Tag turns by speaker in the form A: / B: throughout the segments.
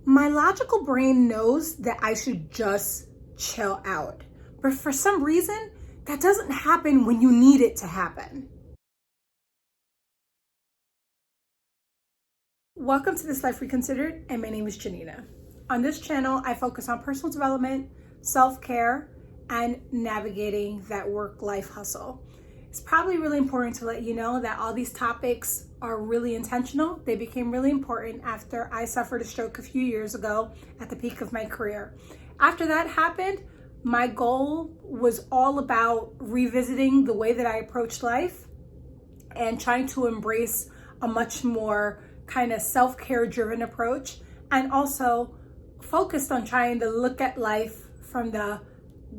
A: My logical brain knows that I should just chill out. But for some reason, that doesn't happen when you need it to happen. Welcome to This Life Reconsidered, and my name is Janina. On this channel, I focus on personal development, self-care, and navigating that work-life hustle. It's probably really important to let you know that all these topics are really intentional. They became really important after I suffered a stroke a few years ago at the peak of my career. After that happened, my goal was all about revisiting the way that I approached life and trying to embrace a much more kind of self-care driven approach, and also focused on trying to look at life from the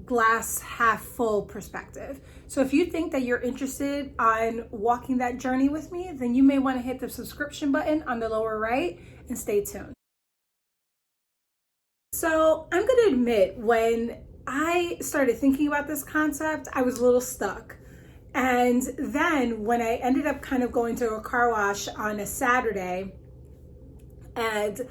A: glass half full perspective. So if you think that you're interested on walking that journey with me, then you may want to hit the subscription button on the lower right and stay tuned. So I'm going to admit, when I started thinking about this concept, I was a little stuck. And then when I ended up kind of going to a car wash on a Saturday and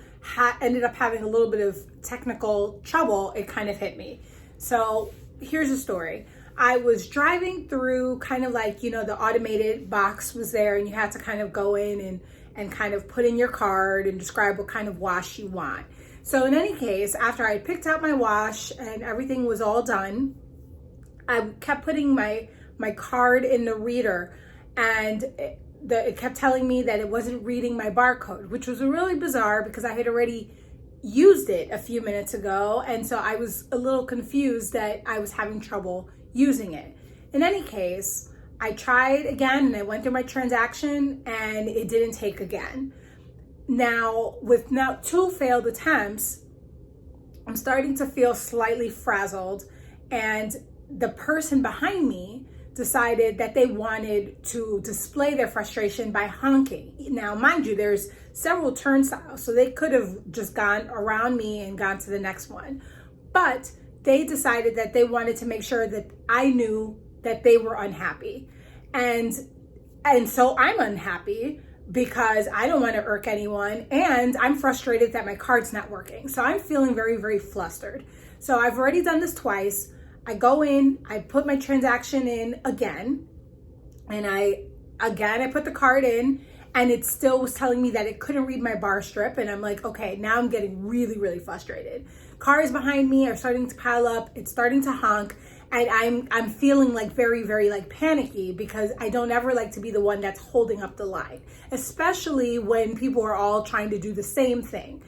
A: ended up having a little bit of technical trouble, it kind of hit me. So here's the story. I was driving through kind of like, the automated box was there, and you had to kind of go in and kind of put in your card and describe what kind of wash you want. So in any case, after I picked out my wash and everything was all done, I kept putting my card in the reader, and it kept telling me that it wasn't reading my barcode, which was really bizarre because I had already used it a few minutes ago, and so I was a little confused that I was having trouble using it. In any case, I tried again and I went through my transaction and it didn't take again. Now, with two failed attempts, I'm starting to feel slightly frazzled, and the person behind me decided that they wanted to display their frustration by honking. Now, mind you, there's several turnstiles, so they could have just gone around me and gone to the next one. But they decided that they wanted to make sure that I knew that they were unhappy. And so I'm unhappy because I don't want to irk anyone, and I'm frustrated that my card's not working. So I'm feeling very, very flustered. So I've already done this twice. I go in, I put my transaction in again, and I put the card in, and it still was telling me that it couldn't read my bar strip. And I'm like, okay, now I'm getting really, really frustrated. Cars behind me are starting to pile up. It's starting to honk. And I'm feeling like very, very like panicky, because I don't ever like to be the one that's holding up the line, especially when people are all trying to do the same thing.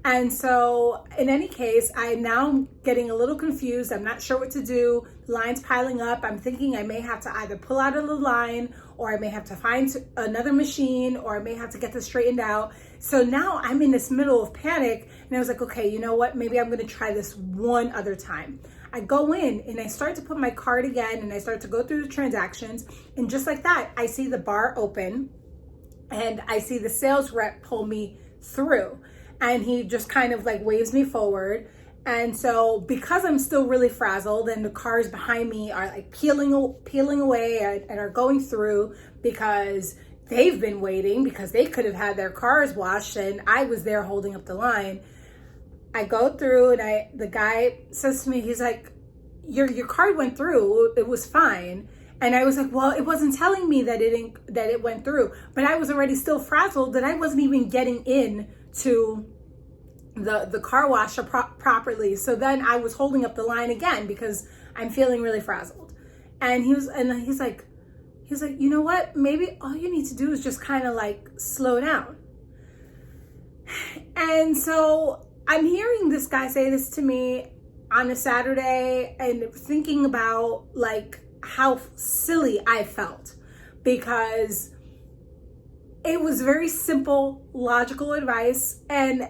A: And so in any case, I'm now getting a little confused. I'm not sure what to do. The line's piling up. I'm thinking I may have to either pull out of the line, or I may have to find another machine, or I may have to get this straightened out. So now I'm in this middle of panic, and I was like, okay, you know what? Maybe I'm going to try this one other time. I go in and I start to put my card again, and I start to go through the transactions. And just like that, I see the bar open, and I see the sales rep pull me through. And he just kind of like waves me forward. And so because I'm still really frazzled, and the cars behind me are like peeling away and are going through because they've been waiting, because they could have had their cars washed and I was there holding up the line. I go through, and the guy says to me, he's like, your card went through, it was fine. And I was like, well, it wasn't telling me that it went through, but I was already still frazzled that I wasn't even getting in to the car wash properly. So then I was holding up the line again because I'm feeling really frazzled. And he's like, you know what? Maybe all you need to do is just kind of like slow down. And so I'm hearing this guy say this to me on a Saturday, and thinking about like how silly I felt, because it was very simple, logical advice, and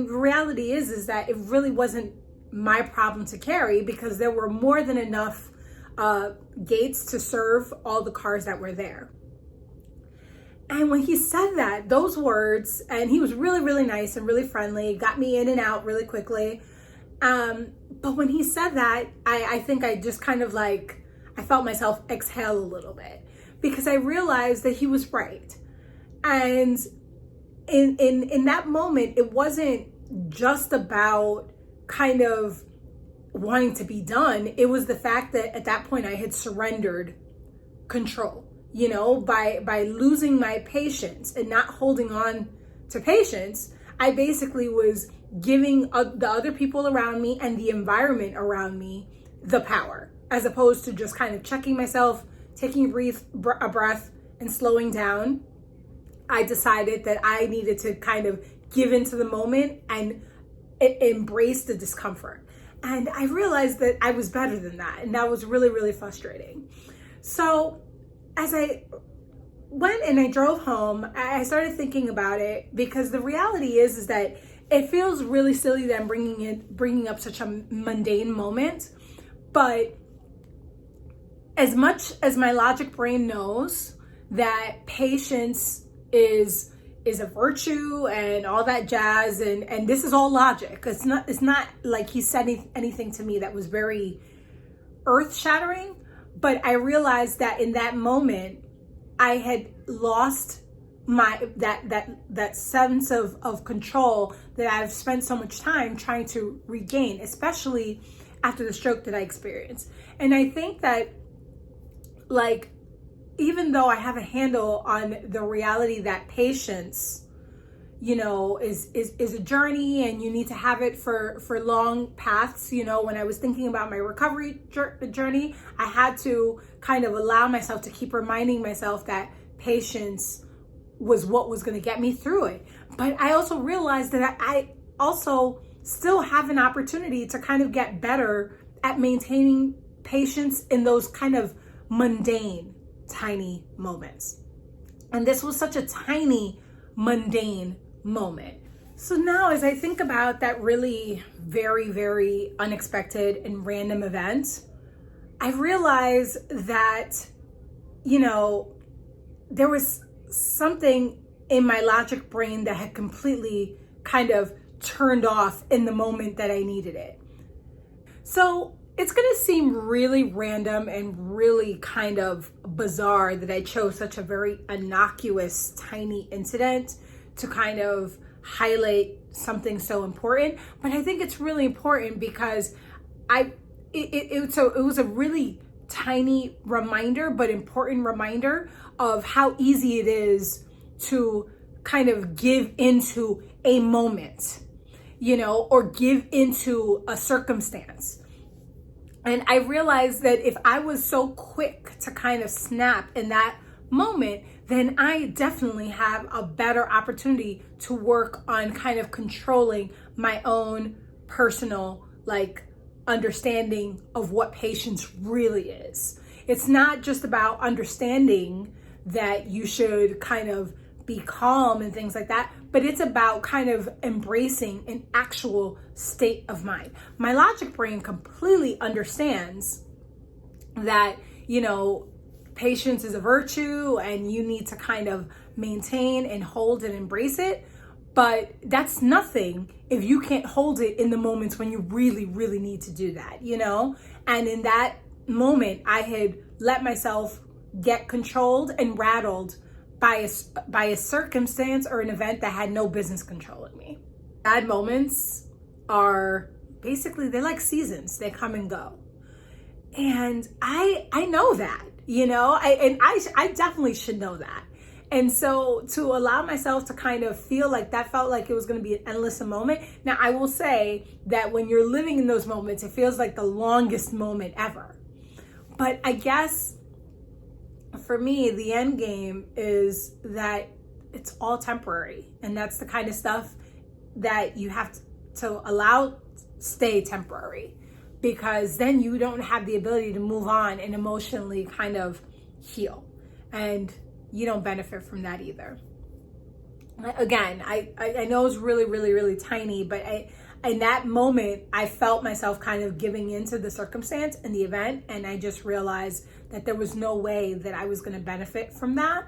A: reality is that it really wasn't my problem to carry, because there were more than enough gates to serve all the cars that were there. And when he said those words, and he was really, really nice and really friendly, got me in and out really quickly. But when he said that, I think I just kind of like, I felt myself exhale a little bit, because I realized that he was right. And in that moment, it wasn't just about kind of wanting to be done. It was the fact that at that point I had surrendered control, by losing my patience and not holding on to patience. I basically was giving the other people around me and the environment around me the power, as opposed to just kind of checking myself, taking a breath and slowing down. I decided that I needed to kind of give into the moment and embrace the discomfort. And I realized that I was better than that. And that was really, really frustrating. So as I went and I drove home, I started thinking about it, because the reality is that it feels really silly that I'm bringing up such a mundane moment. But as much as my logic brain knows that patience is a virtue and all that jazz, and this is all logic. It's not like he said anything to me that was very earth-shattering, but I realized that in that moment I had lost my that sense of control that I've spent so much time trying to regain, especially after the stroke that I experienced. And I think that, like, even though I have a handle on the reality that patience, is a journey, and you need to have it for long paths. When I was thinking about my recovery journey, I had to kind of allow myself to keep reminding myself that patience was what was going to get me through it. But I also realized that I also still have an opportunity to kind of get better at maintaining patience in those kind of mundane, tiny moments. And this was such a tiny, mundane moment. So now, as I think about that really very, very unexpected and random event, I realize that, there was something in my logic brain that had completely kind of turned off in the moment that I needed it. So it's going to seem really random and really kind of bizarre that I chose such a very innocuous, tiny incident to kind of highlight something so important. But I think it's really important because it was a really tiny reminder, but important reminder of how easy it is to kind of give into a moment, or give into a circumstance. And I realized that if I was so quick to kind of snap in that moment, then I definitely have a better opportunity to work on kind of controlling my own personal, understanding of what patience really is. It's not just about understanding that you should kind of be calm and things like that, but it's about kind of embracing an actual state of mind. My logic brain completely understands that, patience is a virtue and you need to kind of maintain and hold and embrace it. But that's nothing if you can't hold it in the moments when you really, really need to do that, And in that moment, I had let myself get controlled and rattled by a circumstance or an event that had no business controlling me. Bad moments are basically, they're like seasons. They come and go. And I know that, I definitely should know that. And so to allow myself to kind of feel like that felt like it was going to be an endless moment. Now, I will say that when you're living in those moments, it feels like the longest moment ever. But I guess for me, the end game is that it's all temporary. And that's the kind of stuff that you have to allow stay temporary, because then you don't have the ability to move on and emotionally kind of heal. And you don't benefit from that either. Again, I know it's really, really, really tiny, but in that moment, I felt myself kind of giving into the circumstance and the event, and I just realized that there was no way that I was going to benefit from that.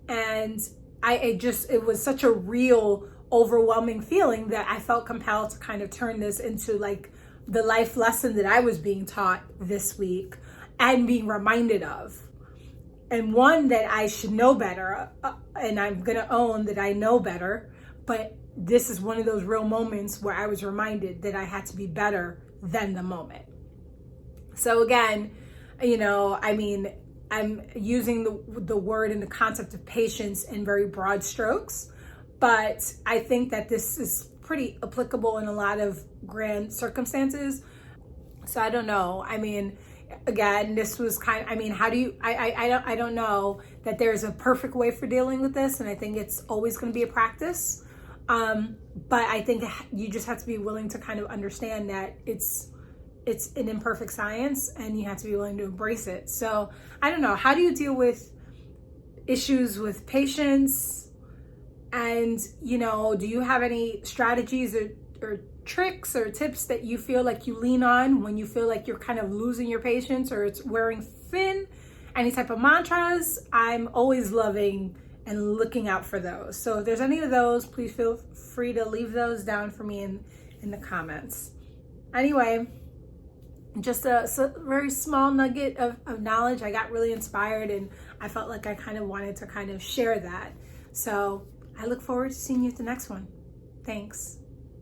A: And it was such a real, overwhelming feeling that I felt compelled to kind of turn this into the life lesson that I was being taught this week and being reminded of. And one that I should know better, and I'm going to own that I know better, but this is one of those real moments where I was reminded that I had to be better than the moment. So again, I'm using the word and the concept of patience in very broad strokes, but I think that this is pretty applicable in a lot of grand circumstances. So I don't know. Again, this was how do you, I don't know that there's a perfect way for dealing with this. And I think it's always going to be a practice. But I think you just have to be willing to kind of understand that it's an imperfect science and you have to be willing to embrace it. So I don't know. How do you deal with issues with patience? And, do you have any strategies or tricks or tips that you feel like you lean on when you feel like you're kind of losing your patience or it's wearing thin? Any type of mantras? I'm always loving and looking out for those. So if there's any of those, please feel free to leave those down for me in the comments. Anyway, just a very small nugget of knowledge. I got really inspired and I felt like I kind of wanted to kind of share that. So I look forward to seeing you at the next one. Thanks.